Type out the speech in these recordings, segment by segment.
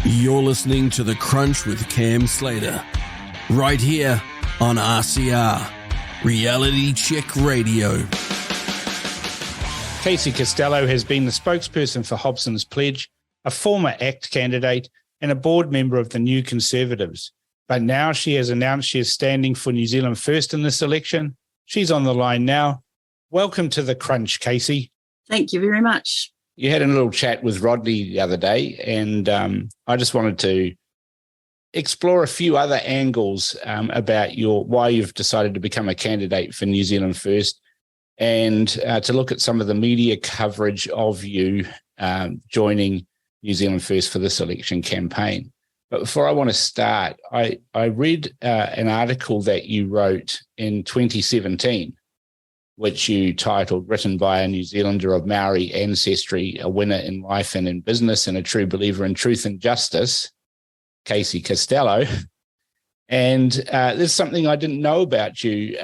You're listening to The Crunch with Cam Slater, right here on RCR, Reality Check Radio. Casey Costello has been the spokesperson for Hobson's Pledge, a former ACT candidate and a board member of the New Conservatives. But now she has announced she is standing for New Zealand First in this election. She's on the line now. Welcome to The Crunch, Casey. Thank you very much. You had a little chat with Rodney the other day, and I just wanted to explore a few other angles about why you've decided to become a candidate for New Zealand First, and to look at some of the media coverage of you joining New Zealand First for this election campaign. But before I want to start, I read an article that you wrote in 2017, which you titled, "Written by a New Zealander of Maori ancestry, a winner in life and in business, and a true believer in truth and justice, Casey Costello." And there's something I didn't know about you,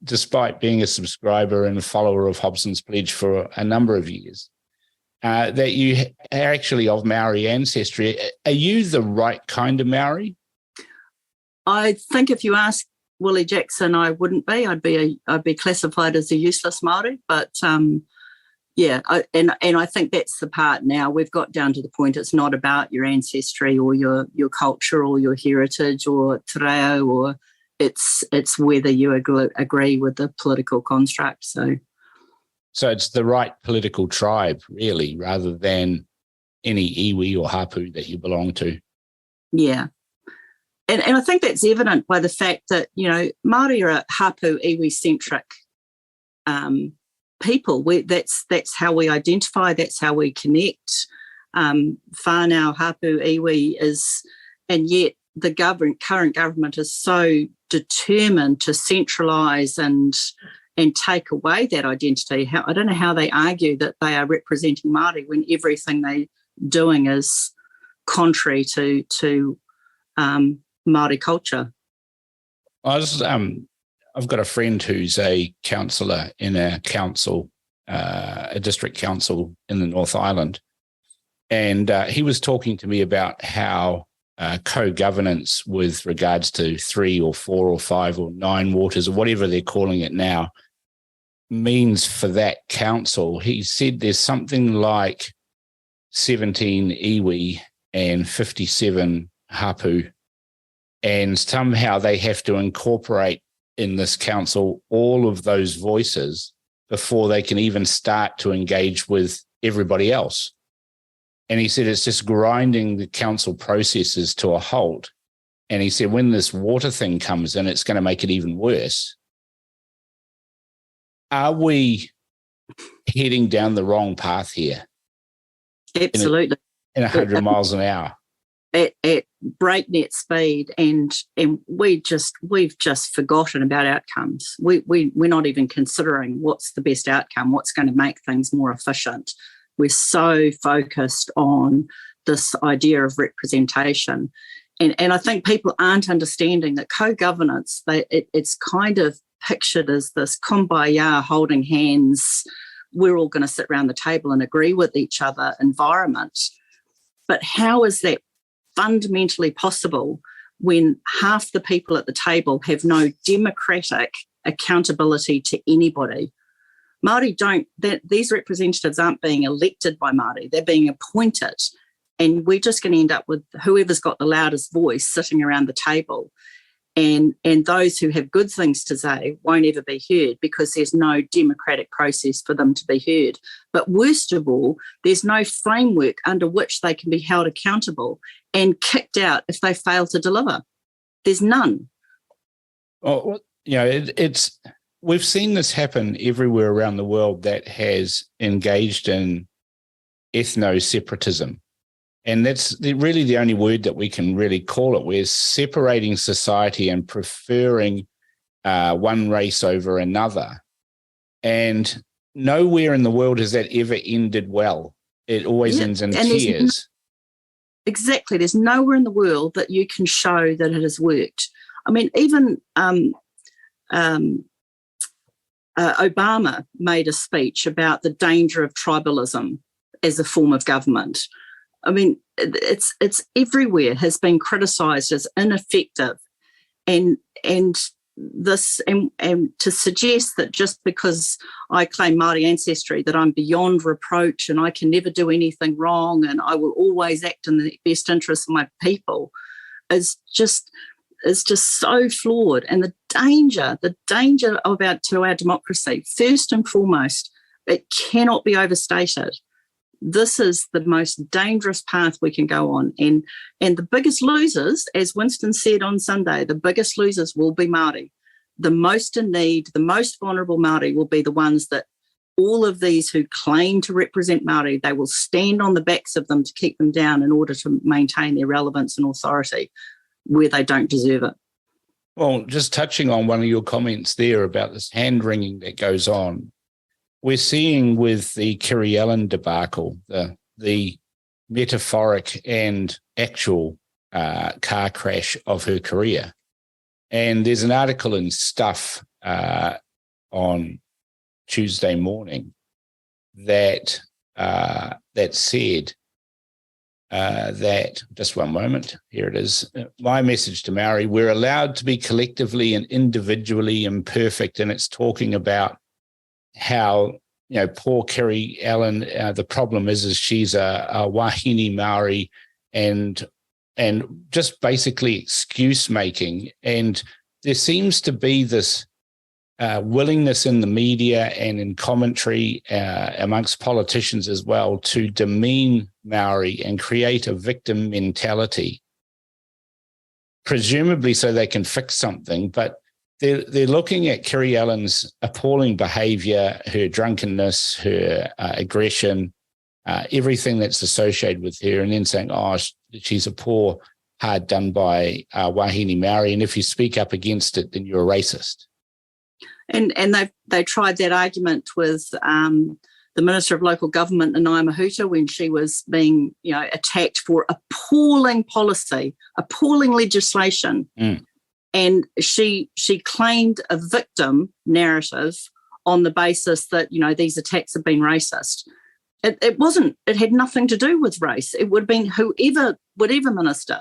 despite being a subscriber and a follower of Hobson's Pledge for a number of years, that you are actually of Maori ancestry. Are you the right kind of Maori? I think if you ask Willie Jackson, I wouldn't be. I'd be classified as a useless Māori. But I think that's the part now. We've got down to the point it's not about your ancestry or your culture or your heritage or te reo, or it's whether you agree with the political construct. So it's the right political tribe, really, rather than any iwi or hapu that you belong to. Yeah. And I think that's evident by the fact that, Māori are a hapu iwi-centric people. That's how we identify, that's how we connect. Whānau, hapu, iwi is, and yet the current government is so determined to centralise and take away that identity. I don't know how they argue that they are representing Māori when everything they're doing is contrary to Māori culture. I've got a friend who's a councillor in a district council in the North Island, and he was talking to me about how co-governance with regards to 3 or 4 or 5 or 9 waters or whatever they're calling it now means for that council. He said there's something like 17 iwi and 57 hapu, and somehow they have to incorporate in this council all of those voices before they can even start to engage with everybody else. And he said it's just grinding the council processes to a halt. And he said when this water thing comes in, it's going to make it even worse. Are we heading down the wrong path here? Absolutely. In 100 miles an hour? At breakneck speed, and we've just forgotten about outcomes. We're not even considering what's the best outcome, what's going to make things more efficient. We're so focused on this idea of representation, and I think people aren't understanding that co-governance. It's kind of pictured as this kumbaya, holding hands, we're all going to sit around the table and agree with each other environment. But how is that fundamentally possible when half the people at the table have no democratic accountability to anybody? Māori these representatives aren't being elected by Māori, they're being appointed. And we're just going to end up with whoever's got the loudest voice sitting around the table. And those who have good things to say won't ever be heard because there's no democratic process for them to be heard. But worst of all, there's no framework under which they can be held accountable and kicked out if they fail to deliver. There's none. Well, we've seen this happen everywhere around the world that has engaged in ethno-separatism. And that's really the only word that we can really call it. We're separating society and preferring one race over another. And nowhere in the world has that ever ended well. It always ends in tears. Exactly. There's nowhere in the world that you can show that it has worked. I mean, even Obama made a speech about the danger of tribalism as a form of government. I mean, it's everywhere has been criticised as ineffective, and this and to suggest that just because I claim Māori ancestry that I'm beyond reproach and I can never do anything wrong and I will always act in the best interest of my people is just so flawed. And the danger to our democracy, first and foremost, it cannot be overstated. This is the most dangerous path we can go on. And the biggest losers, as Winston said on Sunday, the biggest losers will be Māori. The most in need, the most vulnerable Māori will be the ones that all of these who claim to represent Māori, they will stand on the backs of them to keep them down in order to maintain their relevance and authority where they don't deserve it. Well, just touching on one of your comments there about this hand-wringing that goes on, we're seeing with the Kiri Allen debacle, the metaphoric and actual car crash of her career. And there's an article in Stuff on Tuesday morning that said that, just one moment, here it is. My message to Maori: we're allowed to be collectively and individually imperfect. And it's talking about how, poor Kiri Allen, the problem is she's a wahine Maori and just basically excuse making. And there seems to be this willingness in the media and in commentary amongst politicians as well to demean Maori and create a victim mentality, presumably so they can fix something. But they're looking at Kiri Allen's appalling behaviour, her drunkenness, her aggression, everything that's associated with her, and then saying, she's a poor, hard done by wahine Maori, and if you speak up against it, then you're a racist. And they tried that argument with the Minister of Local Government, Nanaia Mahuta, when she was being attacked for appalling policy, appalling legislation. And she claimed a victim narrative on the basis that, these attacks have been racist. It wasn't. It had nothing to do with race. It would have been whatever minister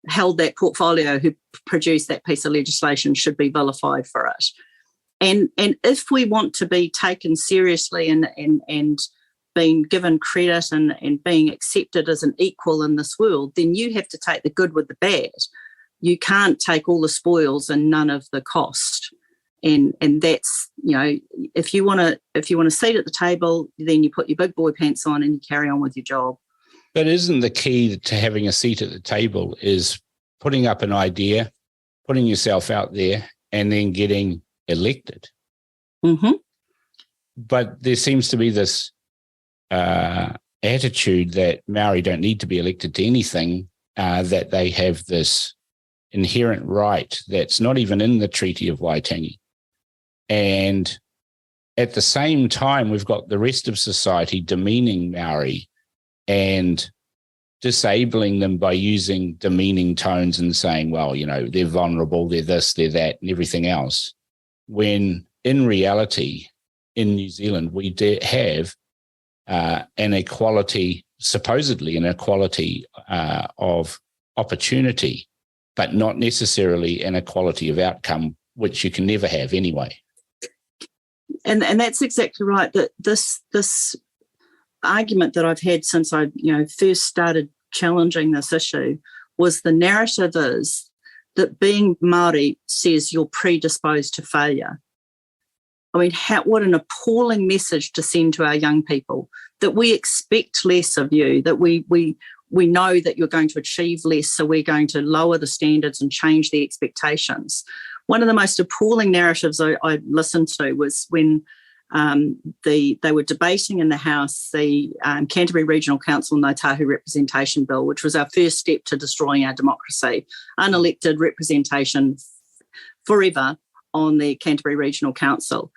held that portfolio who produced that piece of legislation should be vilified for it. And if we want to be taken seriously and being given credit and being accepted as an equal in this world, then you have to take the good with the bad. You can't take all the spoils and none of the cost. And that's, if you want a seat at the table, then you put your big boy pants on and you carry on with your job. But isn't the key to having a seat at the table is putting up an idea, putting yourself out there, and then getting elected? Mm-hmm. But there seems to be this attitude that Maori don't need to be elected to anything, that they have this inherent right that's not even in the Treaty of Waitangi. And at the same time, we've got the rest of society demeaning Maori and disabling them by using demeaning tones and saying, well, they're vulnerable, they're this, they're that, and everything else. When in reality, in New Zealand, we have an equality, supposedly an equality of opportunity, but not necessarily an equality of outcome, which you can never have anyway. And that's exactly right. That this argument that I've had since I first started challenging this issue was the narrative is that being Māori says you're predisposed to failure. I mean, what an appalling message to send to our young people, that we expect less of you, that we know that you're going to achieve less, so we're going to lower the standards and change the expectations. One of the most appalling narratives I listened to was when they were debating in the House the Canterbury Regional Council Ngāi Tahu Representation Bill, which was our first step to destroying our democracy, unelected representation forever on the Canterbury Regional Council.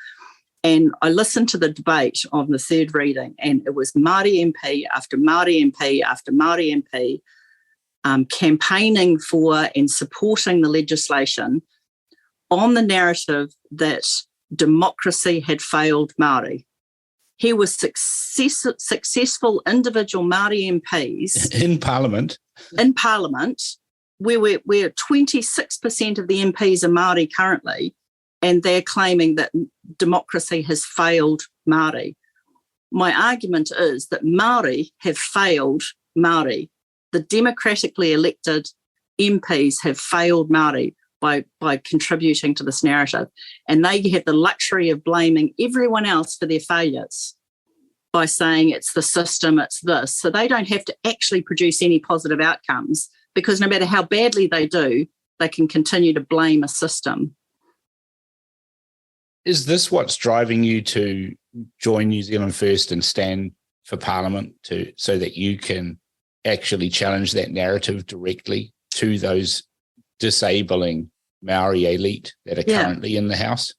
And I listened to the debate on the third reading, and it was Māori MP after Māori MP after Māori MP campaigning for and supporting the legislation on the narrative that democracy had failed Māori. Here were successful individual Māori MPs in Parliament. Where 26% of the MPs are Māori currently, and they're claiming that democracy has failed Māori. My argument is that Māori have failed Māori. The democratically elected MPs have failed Māori by contributing to this narrative, and they have the luxury of blaming everyone else for their failures by saying it's the system, it's this. So they don't have to actually produce any positive outcomes, because no matter how badly they do, they can continue to blame a system. Is this what's driving you to join New Zealand First and stand for Parliament so that you can actually challenge that narrative directly to those disabling Maori elite that are currently in the House?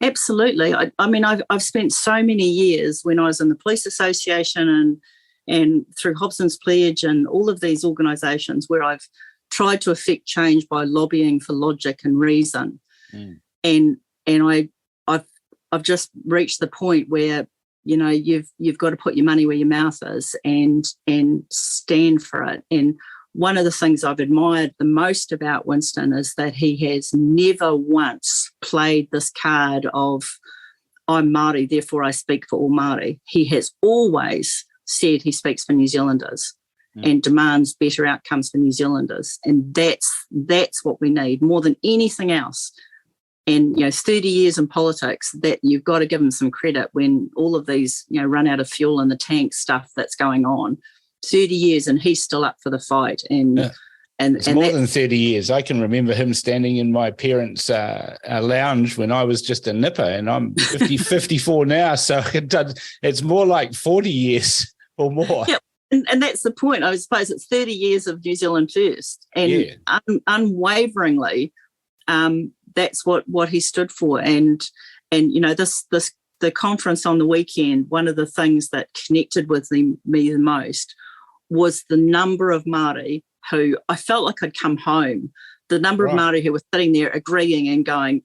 Absolutely. I mean, I've spent so many years when I was in the Police Association and through Hobson's Pledge and all of these organisations where I've tried to affect change by lobbying for logic and reason. And I've just reached the point where, you know, you've got to put your money where your mouth is and stand for it. And one of the things I've admired the most about Winston is that he has never once played this card of I'm Māori, therefore I speak for all Māori. He has always said he speaks for New Zealanders and demands better outcomes for New Zealanders. And that's what we need more than anything else. And, 30 years in politics, that you've got to give him some credit when all of these, run out of fuel in the tank stuff that's going on. 30 years and he's still up for the fight. And it's more than 30 years. I can remember him standing in my parents' lounge when I was just a nipper, and I'm 54 now. So it's more like 40 years or more. Yeah. And that's the point. I suppose it's 30 years of New Zealand First. And unwaveringly, that's what he stood for. And the conference on the weekend, one of the things that connected with me the most was the number of Māori who I felt like I'd come home, the number of Māori who were sitting there agreeing and going,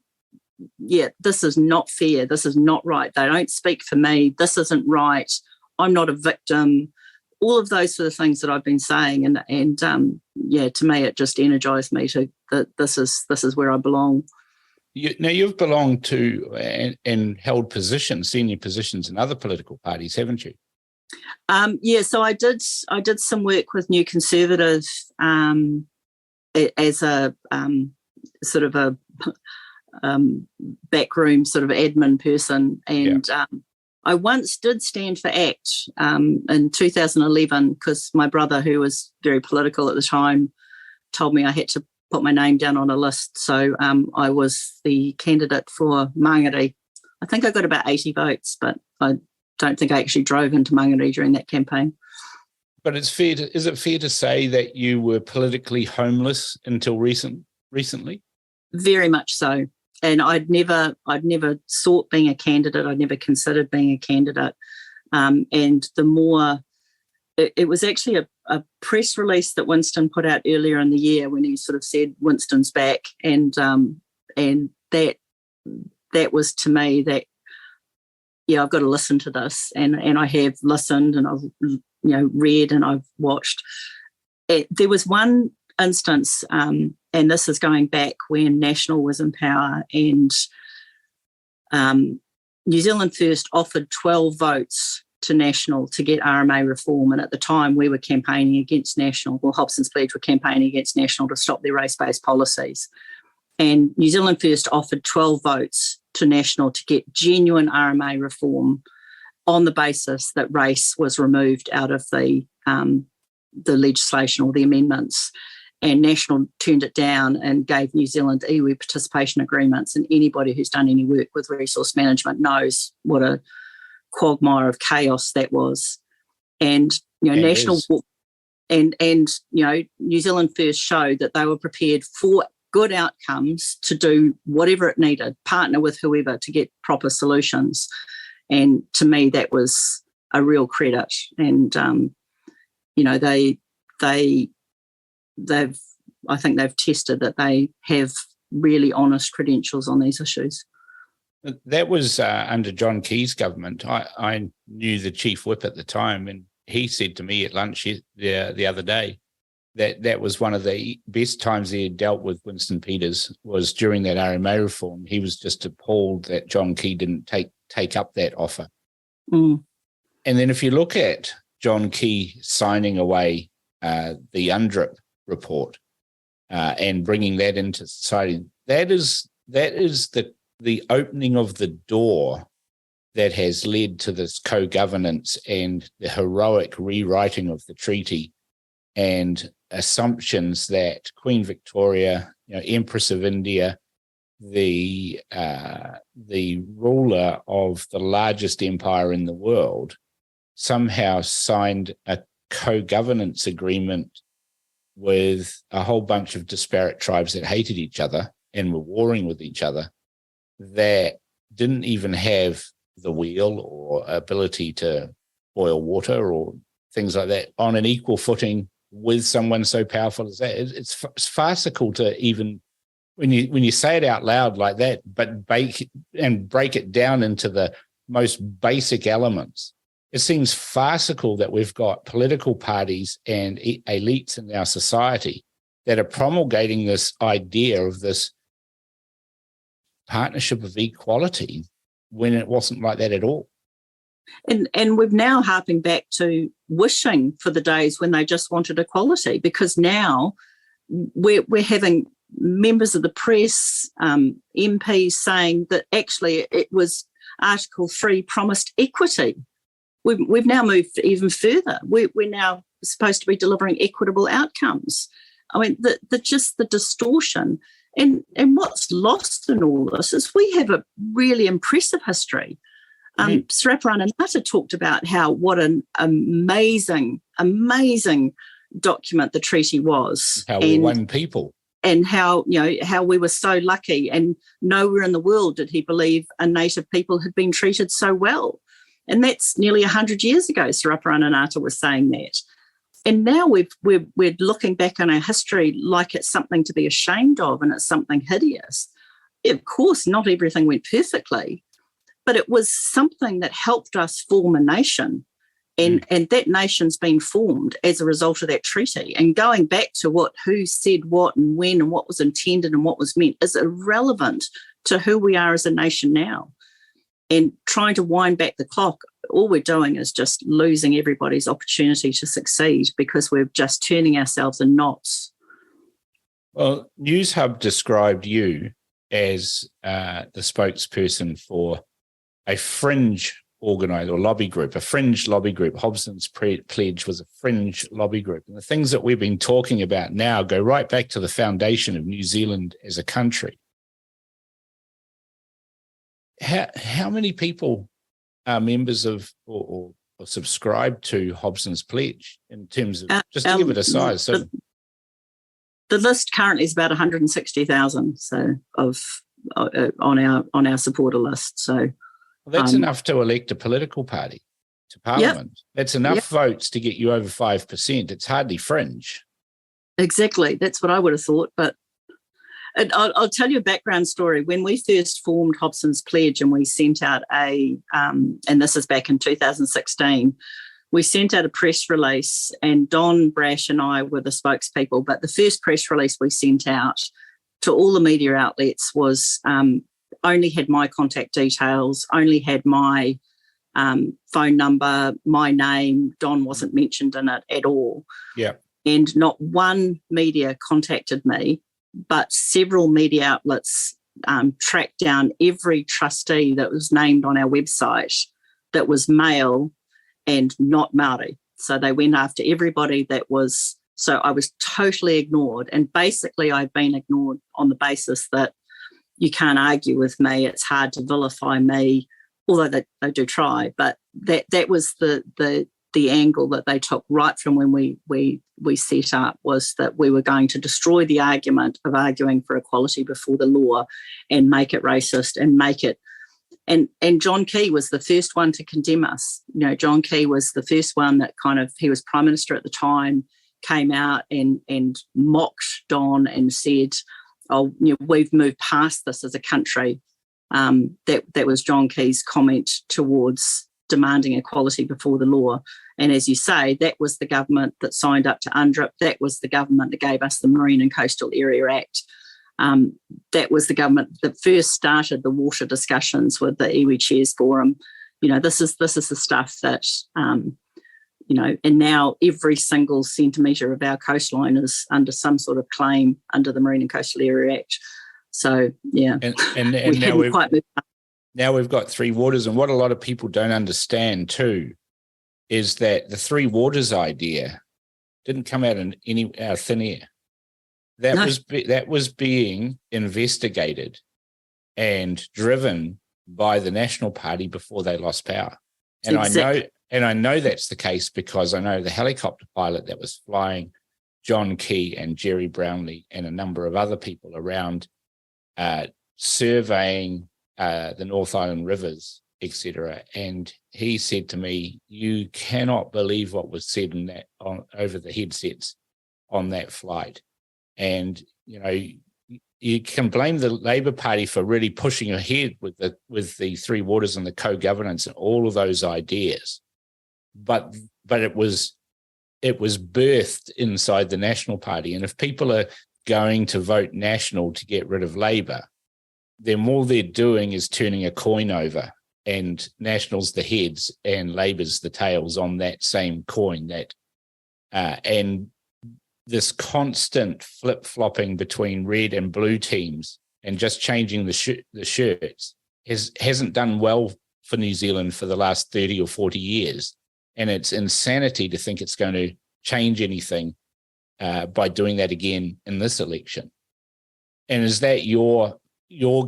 yeah, this is not fair, this is not right, they don't speak for me, this isn't right, I'm not a victim, all of those sort of things that I've been saying. And to me it just energised me that this is where I belong. You've belonged to and held senior positions in other political parties, haven't you? So I did some work with New Conservative as a sort of a backroom sort of admin person, and I once did stand for ACT in 2011 because my brother, who was very political at the time, told me I had to put my name down on a list. So I was the candidate for Mangere. I think I got about 80 votes, but I don't think I actually drove into Mangere during that campaign. But is it fair to say that you were politically homeless until recently? Very much so. And I'd never sought being a candidate. I'd never considered being a candidate. And the more, it was actually a press release that Winston put out earlier in the year when he sort of said Winston's back, and that was to me that, yeah, I've got to listen to this, and I have listened, and I've read and I've watched. There was one instance, and this is going back when National was in power, and New Zealand First offered 12 votes to National to get RMA reform, and at the time we were campaigning against National, well, Hobson's Pledge were campaigning against National to stop their race-based policies, and New Zealand First offered 12 votes to National to get genuine RMA reform on the basis that race was removed out of the legislation or the amendments. And National turned it down and gave New Zealand iwi participation agreements. And anybody who's done any work with resource management knows what a quagmire of chaos that was. And National and New Zealand First showed that they were prepared for good outcomes to do whatever it needed, partner with whoever to get proper solutions. And to me, that was a real credit. And, I think they've tested that they have really honest credentials on these issues. That was under John Key's government. I knew the chief whip at the time, and he said to me at lunch the other day that was one of the best times he had dealt with Winston Peters was during that RMA reform. He was just appalled that John Key didn't take up that offer. Mm. And then if you look at John Key signing away the UNDRIP report and bringing that into society, that is the opening of the door that has led to this co-governance and the heroic rewriting of the treaty and assumptions that Queen Victoria, Empress of India, the ruler of the largest empire in the world, somehow signed a co-governance agreement with a whole bunch of disparate tribes that hated each other and were warring with each other, that didn't even have the wheel or ability to boil water or things like that on an equal footing with someone so powerful as that. It's farcical to even, when you say it out loud like that, but break it down into the most basic elements. It seems farcical that we've got political parties and elites in our society that are promulgating this idea of this partnership of equality when it wasn't like that at all. And we're now harping back to wishing for the days when they just wanted equality, because now we're having members of the press, MPs saying that actually it was Article 3 promised equity. We've now moved even further. We're now supposed to be delivering equitable outcomes. I mean, the distortion. And what's lost in all this is we have a really impressive history. Sir Ranganatha talked about what an amazing document the treaty was. How we won people. And how we were so lucky, and nowhere in the world did he believe a native people had been treated so well. And that's nearly 100 years ago, Sir Ranganatha was saying that. And now we're looking back on our history like it's something to be ashamed of and it's something hideous. Of course, not everything went perfectly, but it was something that helped us form a nation. And that nation's been formed as a result of that treaty. And going back to who said what and when and what was intended and what was meant is irrelevant to who we are as a nation now. And trying to wind back the clock, all we're doing is just losing everybody's opportunity to succeed because we're just turning ourselves in knots. Well, News Hub described you as the spokesperson for a fringe organised or lobby group, a fringe lobby group. Hobson's Pledge was a fringe lobby group. And the things that we've been talking about now go right back to the foundation of New Zealand as a country. How many people are members of or subscribe to Hobson's Pledge in terms of, just to give it a size? So the list currently is about 160,000 on our supporter list. So well, that's enough to elect a political party to Parliament. Yep. That's enough votes to get you over 5%. It's hardly fringe. Exactly. That's what I would have thought. But I'll tell you a background story. When we first formed Hobson's Pledge and we sent out and this is back in 2016, we sent out a press release, and Don Brash and I were the spokespeople, but the first press release we sent out to all the media outlets was only had my contact details, only had my phone number, my name. Don wasn't mentioned in it at all. Yeah. And not one media contacted me, but several media outlets tracked down every trustee that was named on our website that was male and not Māori. So they went after everybody that was, so I was totally ignored. And basically I've been ignored on the basis that you can't argue with me, it's hard to vilify me, although they do try. But that was the angle that they took right from when we set up, was that we were going to destroy the argument of arguing for equality before the law and make it racist and make it. And John Key was the first one to condemn us. John Key was the first one that he was Prime Minister at the time, came out and mocked Don and said, we've moved past this as a country. That was John Key's comment towards demanding equality before the law. And as you say, that was the government that signed up to UNDRIP. That was the government that gave us the Marine and Coastal Area Act. That was the government that first started the water discussions with the iwi Chairs Forum. This is the stuff that, and now every single centimetre of our coastline is under some sort of claim under the Marine and Coastal Area Act. So, yeah. And now we've got three waters. And what a lot of people don't understand too is that the three waters idea didn't come out in out of thin air. That was being investigated and driven by the National Party before they lost power. And exactly. I know that's the case because I know the helicopter pilot that was flying John Key and Jerry Brownlee and a number of other people around surveying the North Island rivers, etc. And he said to me, "You cannot believe what was said in that over the headsets on that flight." And you can blame the Labor Party for really pushing ahead with the three waters and the co-governance and all of those ideas, but it was birthed inside the National Party. And if people are going to vote National to get rid of Labor, then all they're doing is turning a coin over, and National's the heads and Labor's the tails on that same coin. And this constant flip-flopping between red and blue teams and just changing the shirts hasn't done well for New Zealand for the last 30 or 40 years. And it's insanity to think it's going to change anything by doing that again in this election. And is that your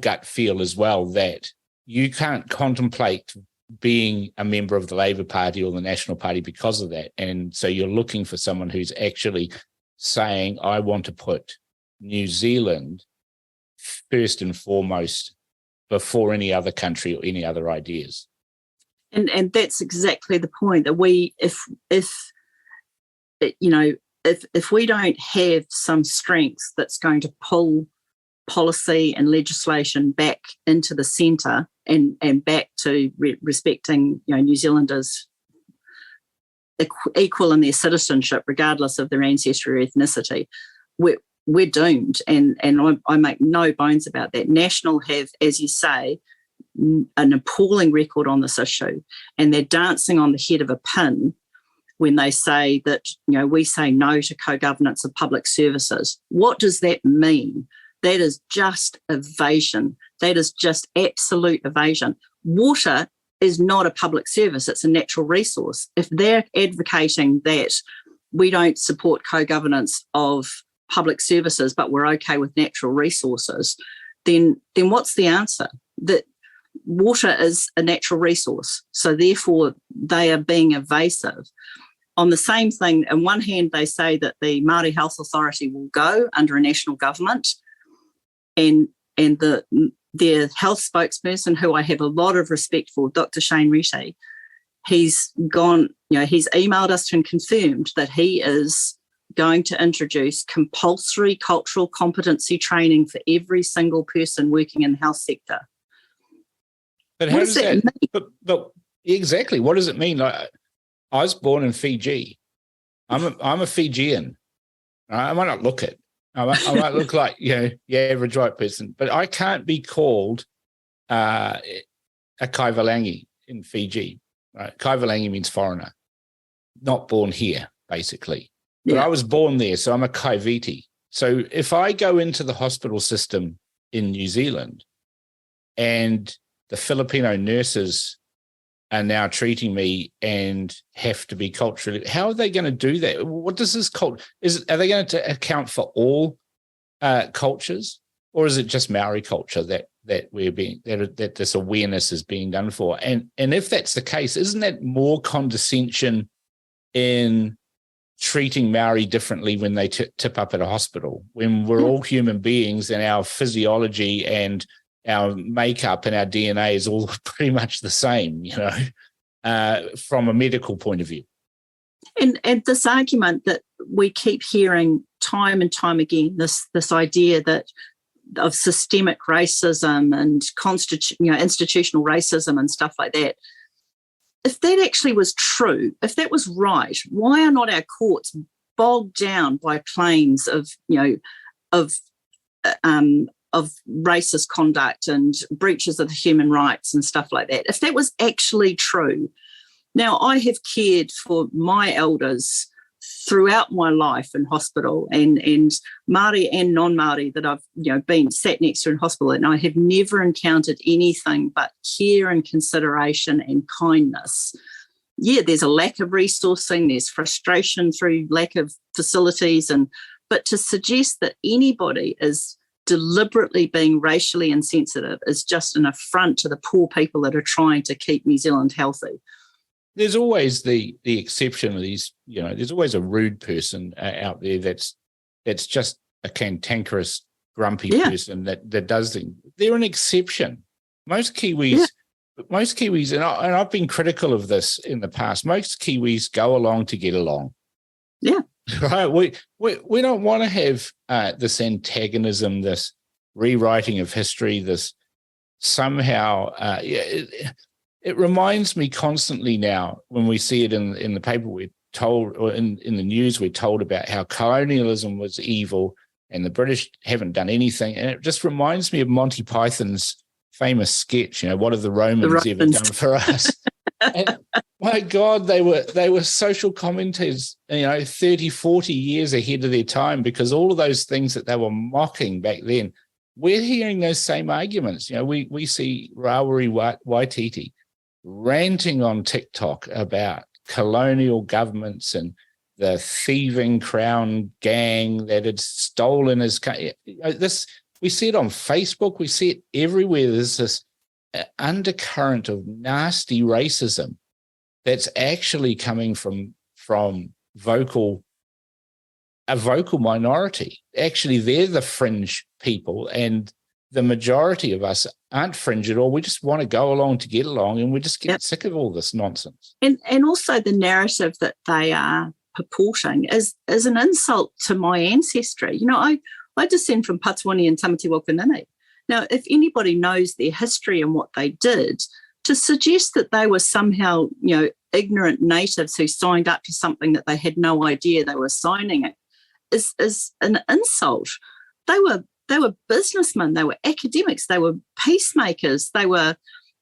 gut feel as well, that you can't contemplate being a member of the Labor Party or the National Party because of that? And so you're looking for someone who's actually saying, I want to put New Zealand first and foremost before any other country or any other ideas. And that's exactly the point, that we, if we don't have some strength that's going to pull policy and legislation back into the centre and back to respecting New Zealanders equal in their citizenship, regardless of their ancestry or ethnicity, we're doomed. And I make no bones about that. National have, as you say, an appalling record on this issue, and they're dancing on the head of a pin when they say that, we say no to co-governance of public services. What does that mean? That is just evasion. That is just absolute evasion. Water is not a public service, it's a natural resource. If they're advocating that we don't support co-governance of public services, but we're okay with natural resources, then what's the answer? That water is a natural resource, so therefore they are being evasive. On the same thing, on one hand, they say that the Māori Health Authority will go under a national government, and their health spokesperson, who I have a lot of respect for, Dr. Shane Reti, he's emailed us and confirmed that he is going to introduce compulsory cultural competency training for every single person working in the health sector. But how does that mean? But exactly, what does it mean? Like, I was born in Fiji. I'm a Fijian. I might not look it. I might look like your average white person, but I can't be called a Kaivalangi in Fiji. Right? Kaivalangi means foreigner, not born here, basically. But I was born there, so I'm a Kaiviti. So if I go into the hospital system in New Zealand and the Filipino nurses are now treating me and have to be culturally, how are they going to do that? What does this culture, are they going to account for all cultures, or is it just Maori culture that this awareness is being done for? And if that's the case, isn't that more condescension in treating Maori differently when they tip up at a hospital, when we're all human beings and our physiology and our makeup and our DNA is all pretty much the same, from a medical point of view? And this argument that we keep hearing time and time again, this idea that systemic racism and institutional racism and stuff like that. If that actually was true, if that was right, why are not our courts bogged down by claims of racist conduct and breaches of the human rights and stuff like that? If that was actually true. Now, I have cared for my elders throughout my life in hospital, and Māori and non-Māori that I've been sat next to in hospital, and I have never encountered anything but care and consideration and kindness. Yeah, there's a lack of resourcing, there's frustration through lack of facilities, but to suggest that anybody is deliberately being racially insensitive is just an affront to the poor people that are trying to keep New Zealand healthy. There's always the exception of these, there's always a rude person out there that's just a cantankerous, grumpy person that does things. They're an exception. Most Kiwis, and I've been critical of this in the past, most Kiwis go along to get along. Yeah. Right? We don't want to have this antagonism, this rewriting of history, this somehow it reminds me constantly now when we see it in the paper, we're told, or in the news, we're told about how colonialism was evil and the British haven't done anything. And it just reminds me of Monty Python's famous sketch, what have the Romans ever done for us? And my God, they were social commentators, 30, 40 years ahead of their time, because all of those things that they were mocking back then, we're hearing those same arguments. We see Rawiri Waititi ranting on TikTok about colonial governments and the thieving crown gang that had stolen his country. This, we see it on Facebook. We see it everywhere. There's this undercurrent of nasty racism that's actually coming from a vocal minority. Actually, they're the fringe people, and the majority of us aren't fringe at all. We just want to go along to get along, and we just get sick of all this nonsense. And also the narrative that they are purporting is an insult to my ancestry. I descend from Patuani and Tamati Wakanini. Now, if anybody knows their history and what they did, to suggest that they were somehow, ignorant natives who signed up to something that they had no idea they were signing it is an insult. They were businessmen, they were academics, they were peacemakers, they were,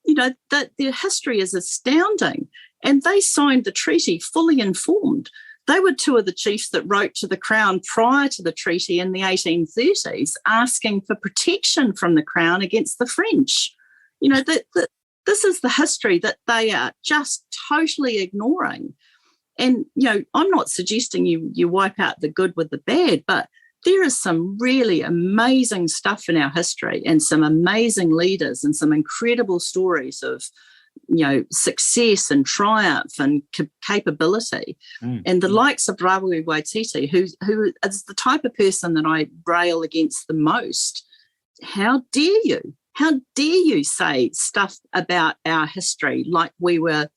that their history is astounding. And they signed the treaty fully informed. They were two of the chiefs that wrote to the Crown prior to the treaty in the 1830s, asking for protection from the Crown against the French. This is the history that they are just totally ignoring. And, I'm not suggesting you wipe out the good with the bad, but there is some really amazing stuff in our history and some amazing leaders and some incredible stories of, success and triumph and capability. And the likes of Rawiri Waititi, who is the type of person that I rail against the most. How dare you? How dare you say stuff about our history like we were,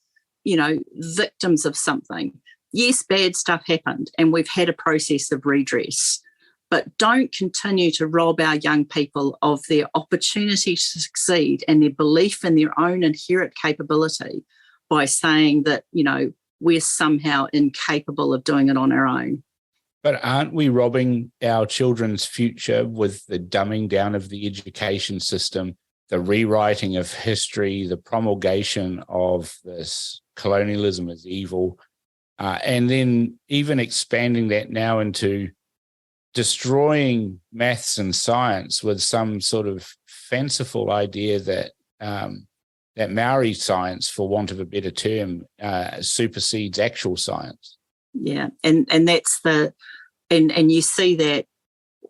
victims of something? Yes, bad stuff happened and we've had a process of redress, but don't continue to rob our young people of their opportunity to succeed and their belief in their own inherent capability by saying that, we're somehow incapable of doing it on our own. But aren't we robbing our children's future with the dumbing down of the education system, the rewriting of history, the promulgation of this colonialism as evil, and then even expanding that now into destroying maths and science with some sort of fanciful idea that that Maori science, for want of a better term, supersedes actual science. Yeah, and that's and you see that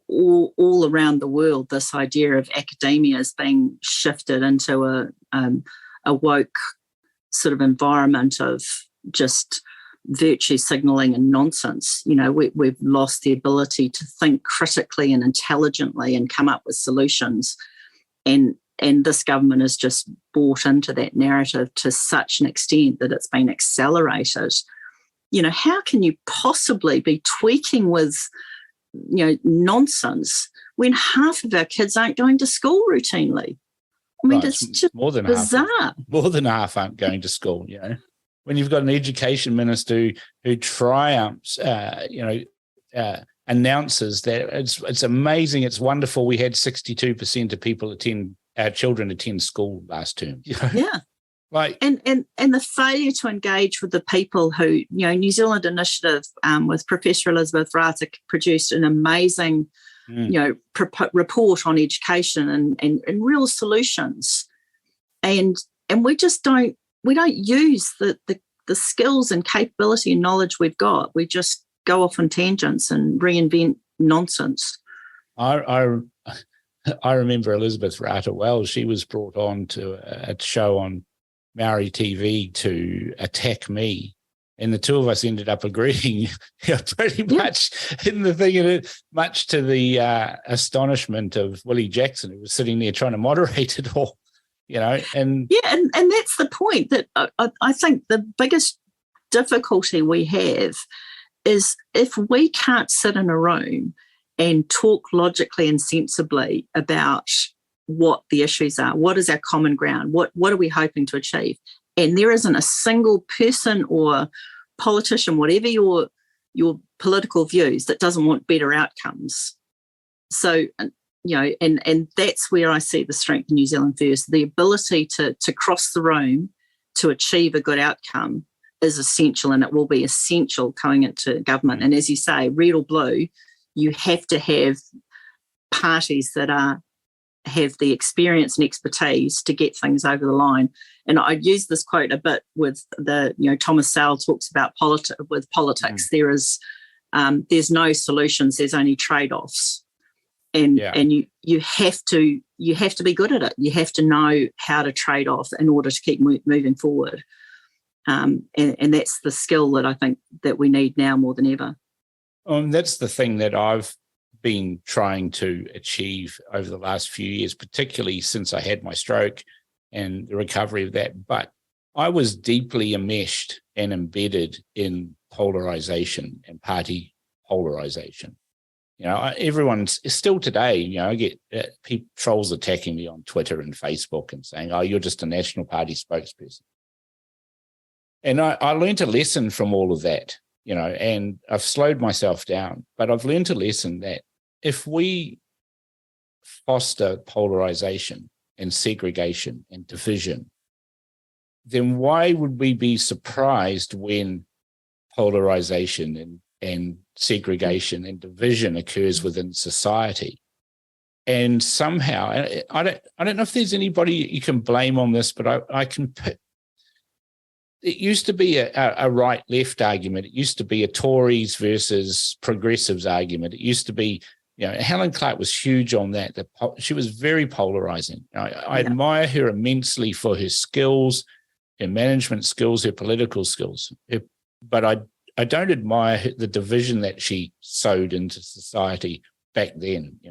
all around the world. This idea of academia is being shifted into a woke sort of environment of just virtue signalling and nonsense. We've lost the ability to think critically and intelligently and come up with solutions. And this government has just bought into that narrative to such an extent that it's been accelerated. How can you possibly be tweaking with nonsense when half of our kids aren't going to school routinely. I mean, it's just more than bizarre. More than half aren't going to school, When you've got an education minister who triumphs, announces that it's amazing, it's wonderful. We had 62% of our children attend school last term. Yeah. And the failure to engage with the people who, New Zealand Initiative with Professor Elizabeth Rata produced an amazing, report on education and real solutions, and we just don't use the skills and capability and knowledge we've got. We just go off on tangents and reinvent nonsense. I remember Elizabeth Rata well. She was brought on to a show on Maori TV to attack me, and the two of us ended up agreeing pretty much in the thing, and much to the astonishment of Willie Jackson, who was sitting there trying to moderate it all, and that's the point, that I think the biggest difficulty we have is if we can't sit in a room and talk logically and sensibly about what the issues are, what is our common ground, what are we hoping to achieve, and there isn't a single person or politician, whatever your political views, that doesn't want better outcomes. So, and that's where I see the strength of New Zealand First. The ability to cross the room to achieve a good outcome is essential, and it will be essential going into government. And as you say, red or blue, you have to have parties that have the experience and expertise to get things over the line. And I use this quote a bit with Thomas Sowell talks about politics. There's no solutions, there's only trade-offs. And you have to be good at it. You have to know how to trade off in order to keep moving forward. And that's the skill that I think that we need now more than ever. That's the thing that I've been trying to achieve over the last few years, particularly since I had my stroke and the recovery of that. But I was deeply enmeshed and embedded in polarization and party polarization. Everyone's still today, I get trolls attacking me on Twitter and Facebook and saying, "Oh, you're just a National Party spokesperson." And I learned a lesson from all of that, and I've slowed myself down, but I've learned a lesson that if we foster polarization and segregation and division, then why would we be surprised when polarization and segregation and division occurs within society? And somehow, I don't know if there's anybody you can blame on this, but I can put. It used to be a right-left argument. It used to be a Tories versus progressives argument. It used to be, Helen Clark was huge on that. She was very polarizing. I admire her immensely for her skills, her management skills, her political skills. But I don't admire the division that she sowed into society back then,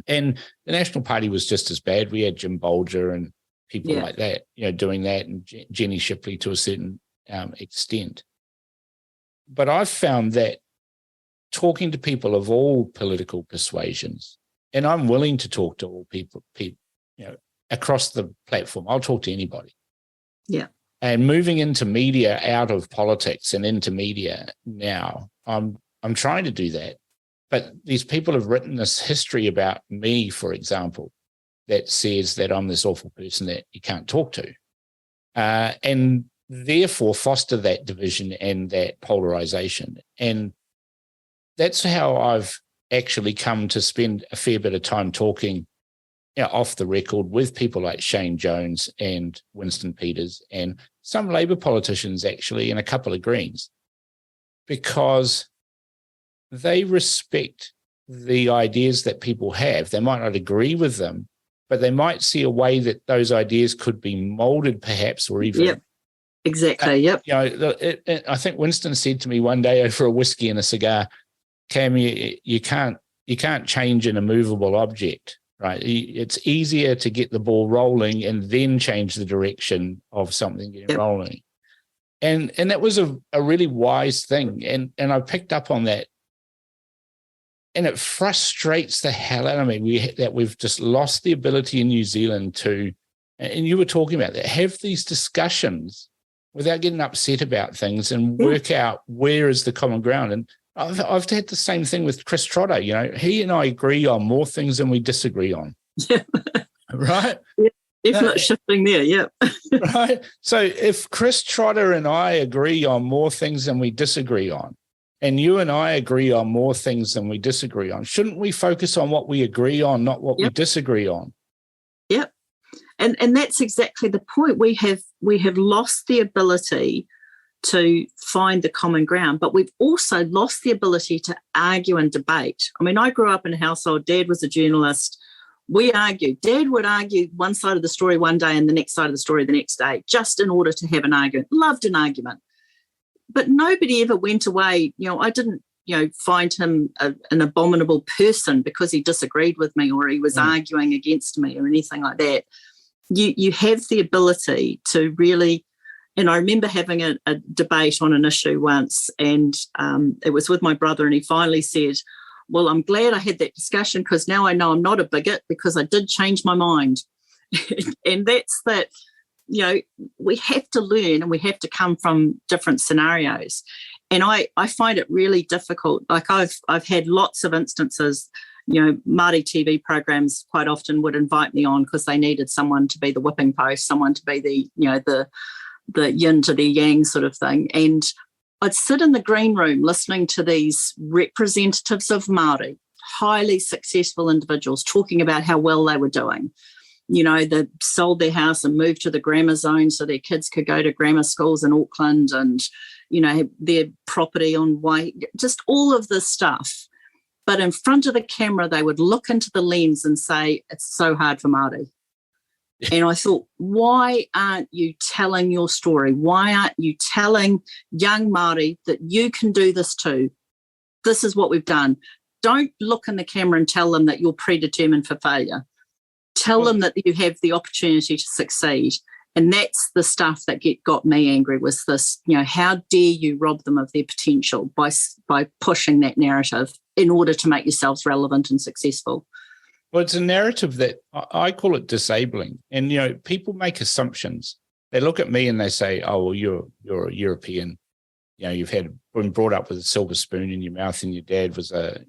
And the National Party was just as bad. We had Jim Bolger and people like that, doing that, and Jenny Shipley to a certain extent. But I've found that talking to people of all political persuasions, and I'm willing to talk to all people, across the platform. I'll talk to anybody. Yeah. And moving into media, out of politics and into media now, I'm trying to do that. But these people have written this history about me, for example, that says that I'm this awful person that you can't talk to, and therefore foster that division and that polarization. And that's how I've actually come to spend a fair bit of time talking off the record with people like Shane Jones and Winston Peters and some Labour politicians, actually, and a couple of Greens, because they respect the ideas that people have. They might not agree with them, but they might see a way that those ideas could be molded, perhaps, or even. Yep, exactly. I think Winston said to me one day over a whiskey and a cigar, "Cam, you can't change an immovable object, right? It's easier to get the ball rolling and then change the direction of something getting rolling." And that was a really wise thing, and I picked up on that And it frustrates the hell out of me that we've just lost the ability in New Zealand to, and you were talking about that, have these discussions without getting upset about things and work out where is the common ground. And I've had the same thing with Chris Trotter. You know, he and I agree on more things than we disagree on. Yeah. Right? Yeah. Definite shifting there, yeah. Right? So if Chris Trotter and I agree on more things than we disagree on, and you and I agree on more things than we disagree on, shouldn't we focus on what we agree on, not what we disagree on? Yep. And that's exactly the point. We have lost the ability to find the common ground, but we've also lost the ability to argue and debate. I mean, I grew up in a household, Dad was a journalist. We argued. Dad would argue one side of the story one day and the next side of the story the next day, just in order to have an argument. Loved an argument. But nobody ever went away. You know, I didn't, find him an abominable person because he disagreed with me or he was arguing against me or anything like that. You have the ability to really, and I remember having a debate on an issue once, and it was with my brother, and he finally said, well, I'm glad I had that discussion because now I know I'm not a bigot because I did change my mind. And that's that, we have to learn and we have to come from different scenarios. And I find it really difficult. Like I've had lots of instances, Māori TV programs quite often would invite me on because they needed someone to be the whipping post, someone to be the yin to the yang sort of thing. And I'd sit in the green room listening to these representatives of Māori, highly successful individuals, talking about how well they were doing. They sold their house and moved to the grammar zone so their kids could go to grammar schools in Auckland and, their property on White, just all of this stuff. But in front of the camera, they would look into the lens and say, it's so hard for Māori. And I thought, why aren't you telling your story? Why aren't you telling young Māori that you can do this too? This is what we've done. Don't look in the camera and tell them that you're predetermined for failure. Tell them that you have the opportunity to succeed. And that's the stuff that got me angry was this, how dare you rob them of their potential by pushing that narrative in order to make yourselves relevant and successful. Well, it's a narrative that I call it disabling. And, people make assumptions. They look at me and they say, oh, well, you're a European. You've been brought up with a silver spoon in your mouth and your dad was a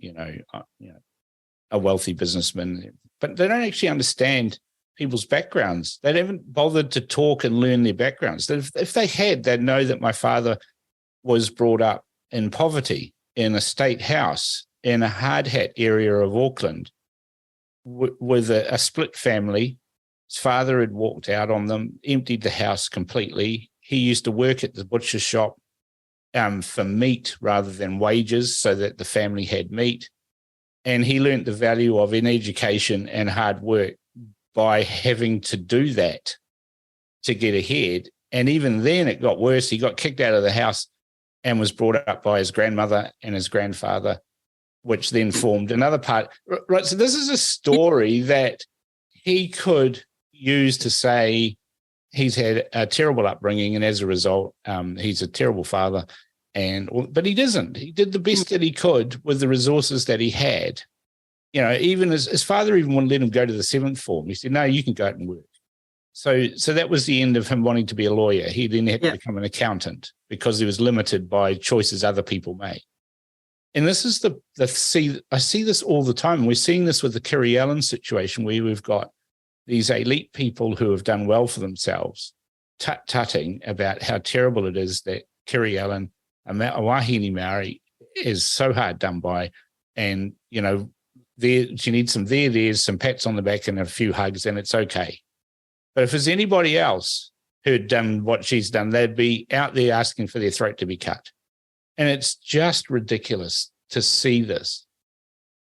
wealthy businessman. But they don't actually understand people's backgrounds. They haven't bothered to talk and learn their backgrounds. If they had, they'd know that my father was brought up in poverty, in a state house, in a hard hat area of Auckland, with a split family. His father had walked out on them, emptied the house completely. He used to work at the butcher shop for meat rather than wages so that the family had meat. And he learnt the value of an education and hard work by having to do that to get ahead. And even then it got worse. He got kicked out of the house and was brought up by his grandmother and his grandfather, which then formed another part. Right. So this is a story that he could use to say he's had a terrible upbringing and as a result, he's a terrible father. But he doesn't. He did the best that he could with the resources that he had. Even his father even wouldn't let him go to the 7th form. He said, no, you can go out and work. So that was the end of him wanting to be a lawyer. He then had to become an accountant because he was limited by choices other people made. And this is I see this all the time. We're seeing this with the Kiri Allen situation where we've got these elite people who have done well for themselves, tutting about how terrible it is that Kiri Allen, a Wahine Maori, is so hard done by. And, she needs there's some pats on the back and a few hugs and it's okay. But if there's anybody else who'd done what she's done, they'd be out there asking for their throat to be cut. And it's just ridiculous to see this.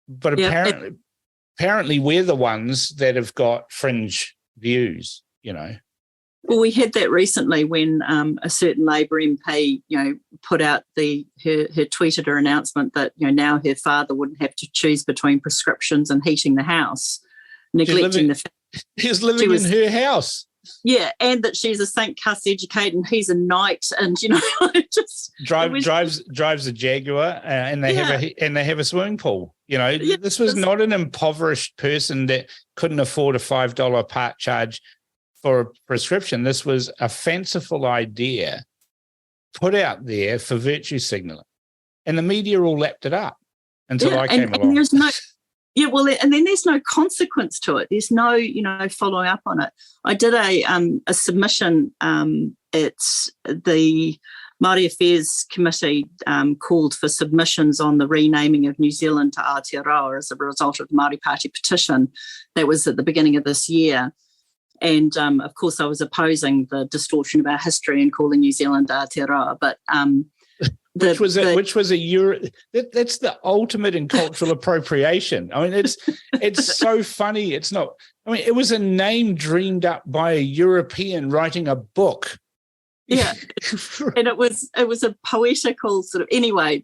But apparently we're the ones that have got fringe views, Well, we had that recently when a certain Labour MP, put out her tweeted her announcement that, now her father wouldn't have to choose between prescriptions and heating the house, neglecting the fact he's living in her house. and that she's a St. Cuss educated and he's a knight, and just drives a Jaguar, and they have a swimming pool. This was not an impoverished person that couldn't afford a $5 part charge for a prescription. This was a fanciful idea put out there for virtue signaling, and the media all lapped it up until I came along. And there's no, and then there's no consequence to it. There's no, following up on it. I did a submission. It's the Māori Affairs Committee called for submissions on the renaming of New Zealand to Aotearoa as a result of the Māori Party petition that was at the beginning of this year. And, of course, I was opposing the distortion of our history and calling New Zealand Aotearoa. But that's the ultimate in cultural appropriation. I mean, it's so funny. It's not. I mean, it was a name dreamed up by a European writing a book. Yeah, and it was a poetical sort of. Anyway,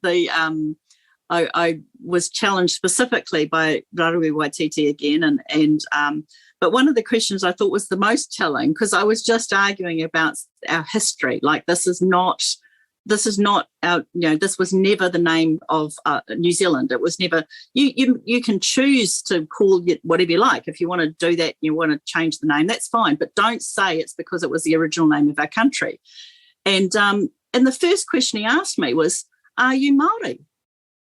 I was challenged specifically by Rarui Waititi again, but one of the questions I thought was the most telling, because I was just arguing about our history. Like, this is not our, this was never the name of New Zealand. It was never, you can choose to call it whatever you like. If you want to do that, you want to change the name, that's fine. But don't say it's because it was the original name of our country. And the first question he asked me was, are you Māori?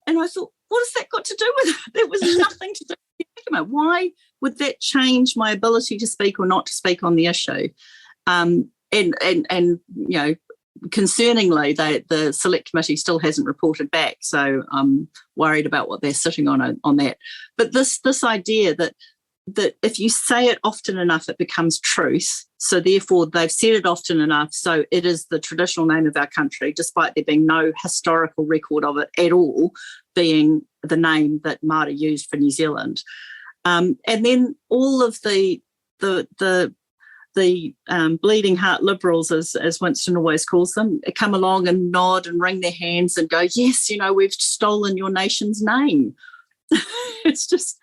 And I thought, what has that got to do with it? There was nothing to do with it. Why would that change my ability to speak or not to speak on the issue? Concerningly, the select committee still hasn't reported back, so I'm worried about what they're sitting on that. But this idea that if you say it often enough, it becomes truth. So therefore, they've said it often enough, so it is the traditional name of our country, despite there being no historical record of it at all being the name that Māori used for New Zealand. And then all of the bleeding heart liberals, as Winston always calls them, come along and nod and wring their hands and go, yes, we've stolen your nation's name. It's just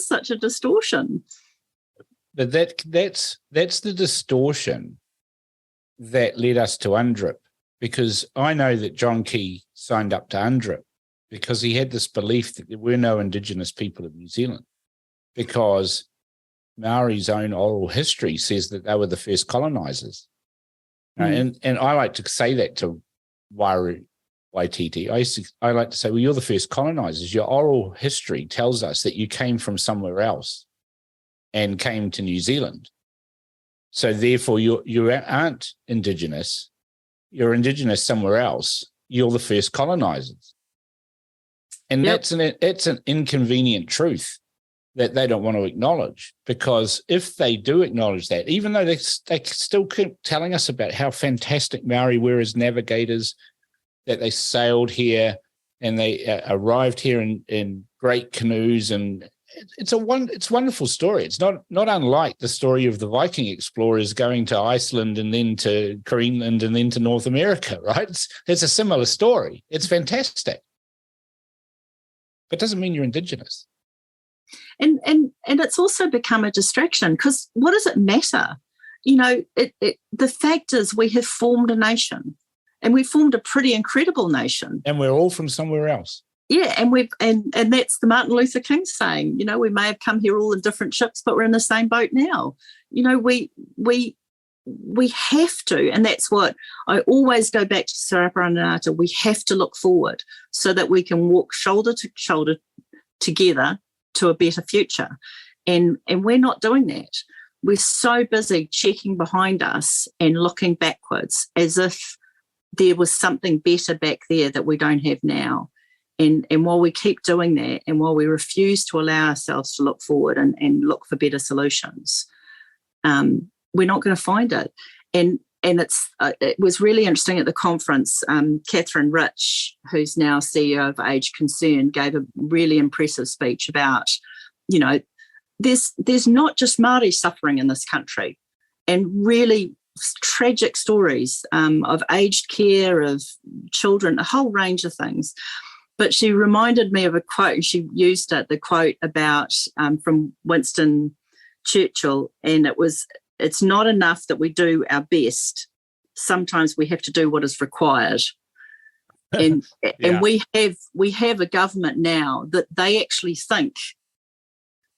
such a distortion. But that's the distortion that led us to UNDRIP, because I know that John Key signed up to UNDRIP because he had this belief that there were no Indigenous people of New Zealand, because Maori's own oral history says that they were the first colonizers. And I like to say that to Waititi. I like to say, well, you're the first colonizers. Your oral history tells us that you came from somewhere else and came to New Zealand. So therefore, you aren't Indigenous. You're Indigenous somewhere else. You're the first colonizers. And that's an inconvenient truth that they don't want to acknowledge, because if they do acknowledge that, even though they still keep telling us about how fantastic Maori were as navigators, that they sailed here and they arrived here in great canoes, and it's a wonderful story. It's not unlike the story of the Viking explorers going to Iceland and then to Greenland and then to North America, right? It's a similar story. It's fantastic, but it doesn't mean you're Indigenous. And it's also become a distraction, because what does it matter? The fact is we have formed a nation, and we formed a pretty incredible nation. And we're all from somewhere else. Yeah, and that's the Martin Luther King saying, we may have come here all in different ships, but we're in the same boat now. We have to, and that's what I always go back to Saraparanganata, we have to look forward so that we can walk shoulder to shoulder together to a better future. And we're not doing that. We're so busy checking behind us and looking backwards as if there was something better back there that we don't have now. And while we keep doing that, and while we refuse to allow ourselves to look forward and look for better solutions, we're not going to find it. And it was really interesting at the conference. Catherine Rich, who's now CEO of Age Concern, gave a really impressive speech about, there's not just Māori suffering in this country, and really tragic stories of aged care, of children, a whole range of things. But she reminded me of a quote, and she used the quote about from Winston Churchill, and it was it's not enough that we do our best. Sometimes we have to do what is required. And we have a government now that they actually think,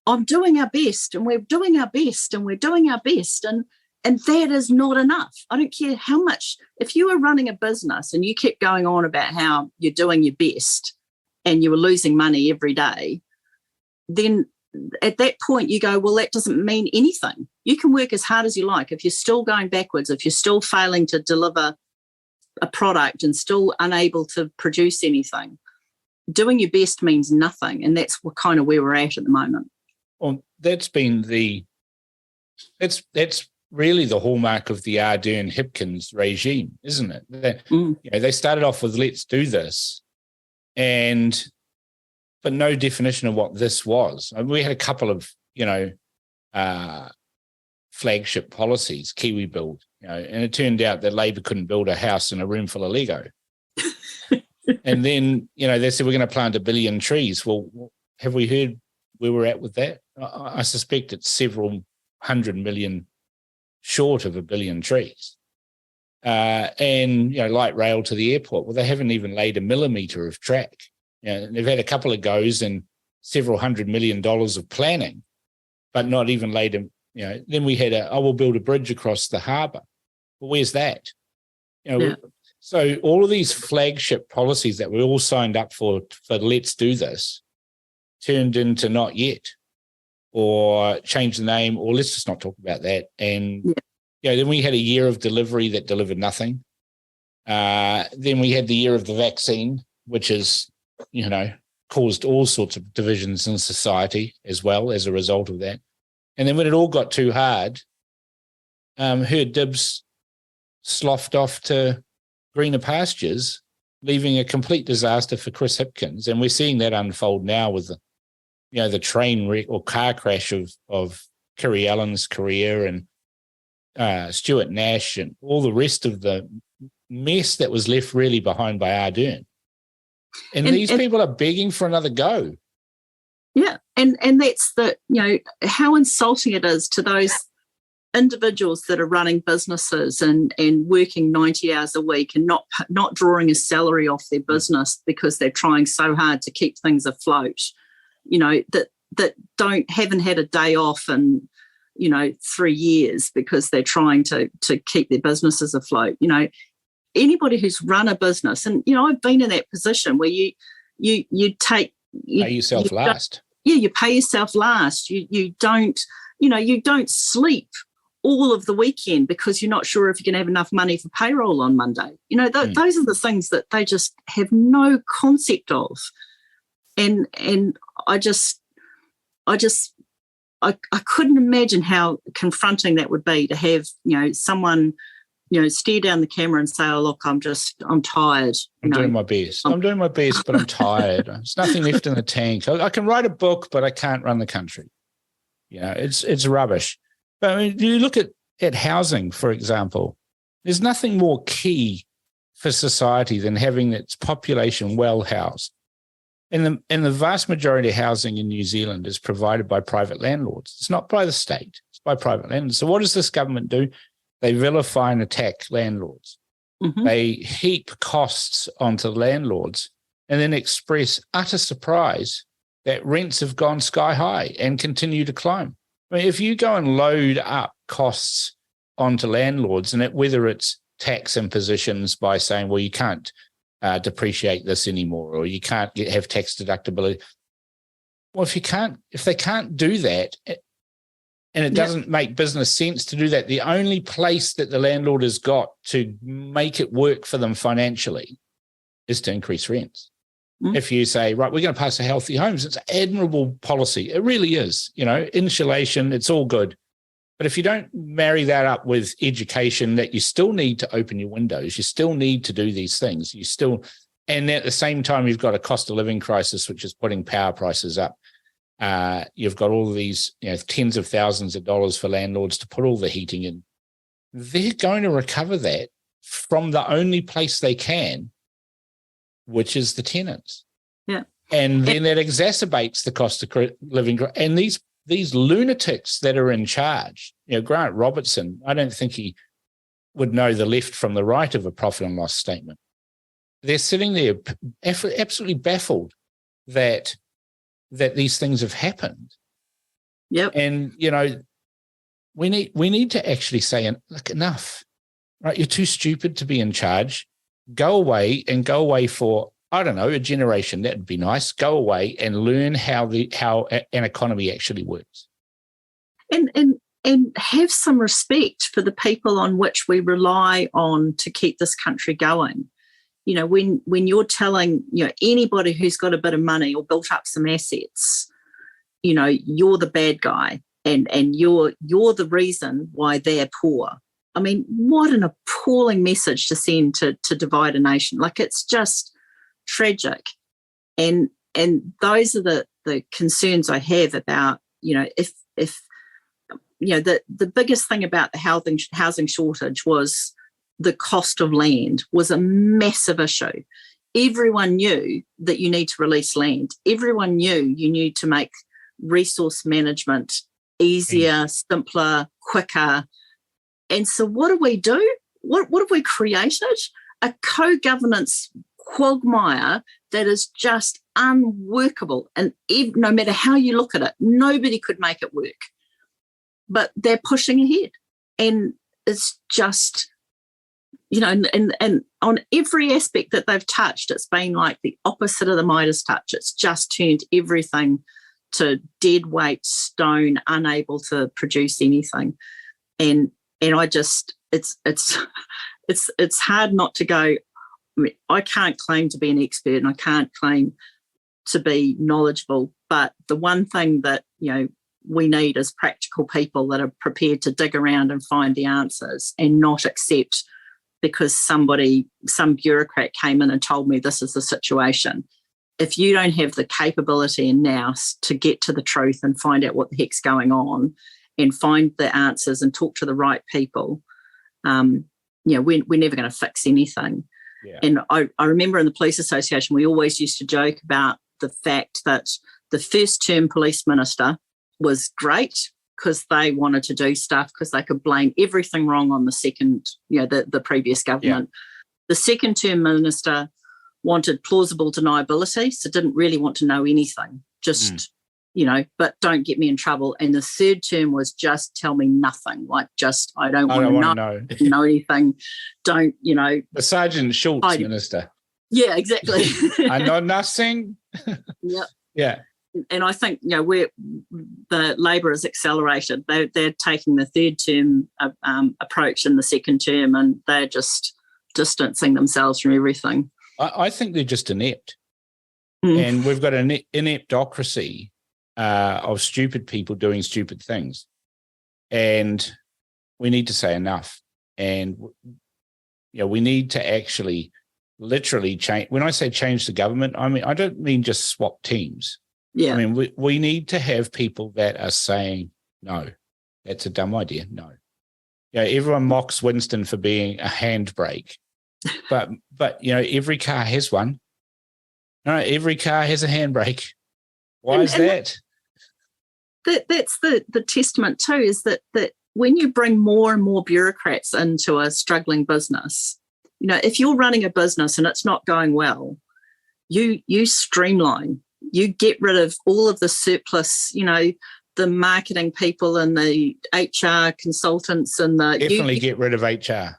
I'm doing our best, and we're doing our best, and we're doing our best, and that is not enough. I don't care how much. If you were running a business and you kept going on about how you're doing your best and you were losing money every day, then at that point you go, well, that doesn't mean anything. You can work as hard as you like. If you're still going backwards, if you're still failing to deliver a product and still unable to produce anything, doing your best means nothing. And that's kind of where we're at the moment. Well, that's really the hallmark of the Ardern-Hipkins regime, isn't it? They started off with let's do this, but no definition of what this was. I mean, we had a couple of, flagship policies, Kiwi Build, and it turned out that Labor couldn't build a house in a room full of Lego. And then, they said we're going to plant 1 billion trees. Well, have we heard where we're at with that? I suspect it's several 100 million short of 1 billion trees. And light rail to the airport. Well, they haven't even laid a millimetre of track. They've had a couple of goes and several $100 million of planning, but not even laid them. Then we had we'll build a bridge across the harbour. Well, where's that? So all of these flagship policies that we all signed up for let's do this, turned into not yet, or change the name, or let's just not talk about that. And then we had a year of delivery that delivered nothing. Then we had the year of the vaccine, which is, caused all sorts of divisions in society as well as a result of that. And then when it all got too hard, her dibs sloughed off to greener pastures, leaving a complete disaster for Chris Hipkins. And we're seeing that unfold now with the train wreck or car crash of Kiri Allen's career and Stuart Nash and all the rest of the mess that was left really behind by Ardern. And these people are begging for another go. Yeah, and that's how insulting it is to those individuals that are running businesses and working 90 hours a week and not drawing a salary off their business because they're trying so hard to keep things afloat. That haven't had a day off in 3 years because they're trying to keep their businesses afloat. Anybody who's run a business, and I've been in that position where you pay yourself last. You pay yourself last. You don't sleep all of the weekend because you're not sure if you're going to have enough money for payroll on Monday. Those are the things that they just have no concept of. And I couldn't imagine how confronting that would be to have, someone, stare down the camera and say, oh, look, I'm tired. I'm doing my best. I'm doing my best, but I'm tired. There's nothing left in the tank. I can write a book, but I can't run the country. It's rubbish. But I mean, you look at housing, for example, there's nothing more key for society than having its population well housed. And the vast majority of housing in New Zealand is provided by private landlords. It's not by the state. It's by private landlords. So what does this government do? They vilify and attack landlords. Mm-hmm. They heap costs onto landlords and then express utter surprise that rents have gone sky high and continue to climb. I mean, if you go and load up costs onto landlords, and whether it's tax impositions by saying, well, you can't depreciate this anymore, or you can't have tax deductibility. Well, if they can't do that, and it doesn't make business sense to do that, the only place that the landlord has got to make it work for them financially is to increase rents. Mm. If you say, right, we're going to pass a healthy homes, it's an admirable policy. It really is. Insulation, it's all good. But if you don't marry that up with education, that you still need to open your windows, you still need to do these things, and at the same time, you've got a cost of living crisis, which is putting power prices up. You've got all of these, tens of thousands of dollars for landlords to put all the heating in. They're going to recover that from the only place they can, which is the tenants. Yeah. And then that exacerbates the cost of living. And these lunatics that are in charge, Grant Robertson, I don't think he would know the left from the right of a profit and loss statement. They're sitting there absolutely baffled that these things have happened. Yep. And, we need to actually say, look, enough, right? You're too stupid to be in charge. Go away for, I don't know, a generation. That'd be nice. Go away and learn how an economy actually works. And have some respect for the people on which we rely on to keep this country going. When you're telling, anybody who's got a bit of money or built up some assets, you're the bad guy and you're the reason why they're poor. I mean, what an appalling message to send to divide a nation. Like, it's just tragic. And those are the concerns I have about, if the biggest thing about the housing shortage was the cost of land was a massive issue. Everyone knew that you need to release land. Everyone knew you need to make resource management easier, simpler, quicker. And so what do? What have we created? A co-governance quagmire that is just unworkable. And no matter how you look at it, nobody could make it work. But they're pushing ahead. And it's just, and on every aspect that they've touched, it's been like the opposite of the Midas touch. It's just turned everything to dead weight stone, unable to produce anything. And I just, it's hard not to go. I mean, I can't claim to be an expert and I can't claim to be knowledgeable, but the one thing that, we need is practical people that are prepared to dig around and find the answers and not accept because some bureaucrat came in and told me this is the situation. If you don't have the capability and nous to get to the truth and find out what the heck's going on and find the answers and talk to the right people, we're never going to fix anything. Yeah. And I remember in the police association, we always used to joke about the fact that the first term police minister was great because they wanted to do stuff because they could blame everything wrong on the second, the previous government. Yeah. The second term minister wanted plausible deniability, so didn't really want to know anything, just, but don't get me in trouble. And the third term was just tell me nothing, like just I don't want to know anything. Don't, The Sergeant Schultz minister. Yeah, exactly. I know nothing. Yep. Yeah. And I think, the Labor has accelerated. They're taking the third term approach in the second term, and they're just distancing themselves from everything. I think they're just inept. And we've got an ineptocracy of stupid people doing stupid things. And we need to say enough. And, we need to actually literally change. When I say change the government, I don't mean just swap teams. Yeah. I mean, we need to have people that are saying, no, that's a dumb idea. No. Everyone mocks Winston for being a handbrake, but every car has one. No, every car has a handbrake. Why is that? That's the testament too, is that when you bring more and more bureaucrats into a struggling business, if you're running a business and it's not going well, you streamline. You get rid of all of the surplus, the marketing people and the HR consultants and get rid of HR.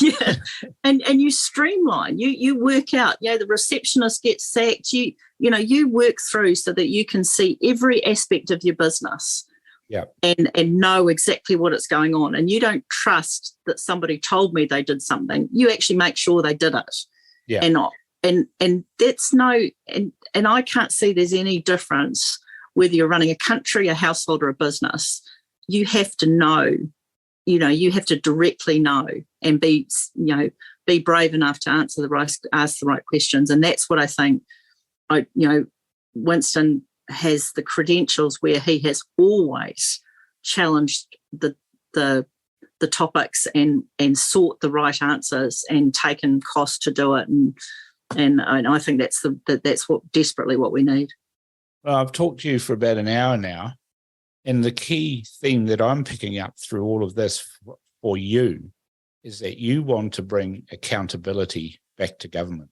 Yeah, and you streamline. You work out. The receptionist gets sacked. You work through so that you can see every aspect of your business. Yeah, and know exactly what is going on. And you don't trust that somebody told me they did something. You actually make sure they did it. Yeah, and that's and I can't see there's any difference whether you're running a country, a household, or a business. You have to know, you have to directly know and be brave enough to ask the right questions. And that's what I think. Winston has the credentials where he has always challenged the topics and sought the right answers and taken cost to do it. And I think that's what desperately what we need. Well, I've talked to you for about an hour now, And the key theme that I'm picking up through all of this for you is that you want to bring accountability back to government.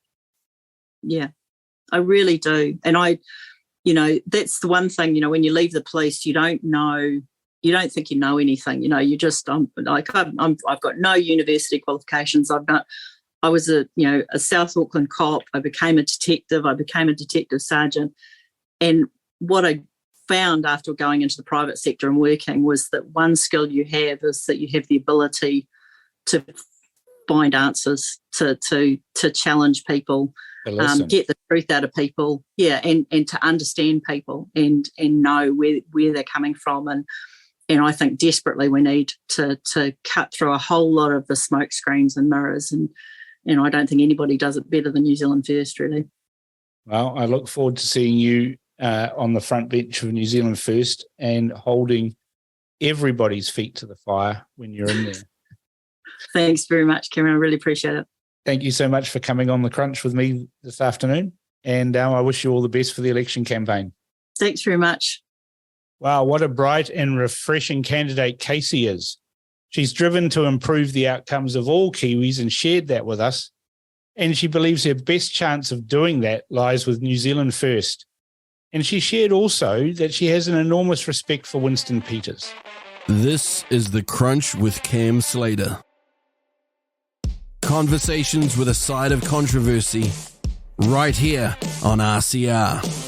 Yeah, I really do. And that's the one thing, when you leave the police, you don't think you know anything. You just, I've got no university qualifications. I was a South Auckland cop. I became a detective. I became a detective sergeant. And what I found after going into the private sector and working was that one skill you have is that you have the ability to find answers, to challenge people, get the truth out of people, and to understand people and know where they're coming from. And I think desperately we need to cut through a whole lot of the smoke screens and mirrors, and I don't think anybody does it better than New Zealand First, really. Well, I look forward to seeing you on the front bench of New Zealand First and holding everybody's feet to the fire when you're in there. Thanks very much, Cameron. I really appreciate it. Thank you so much for coming on The Crunch with me this afternoon. And I wish you all the best for the election campaign. Thanks very much. Wow, what a bright and refreshing candidate Casey is. She's driven to improve the outcomes of all Kiwis and shared that with us. And she believes her best chance of doing that lies with New Zealand First. And she shared also that she has an enormous respect for Winston Peters. This is The Crunch with Cam Slater. Conversations with a side of controversy, right here on RCR.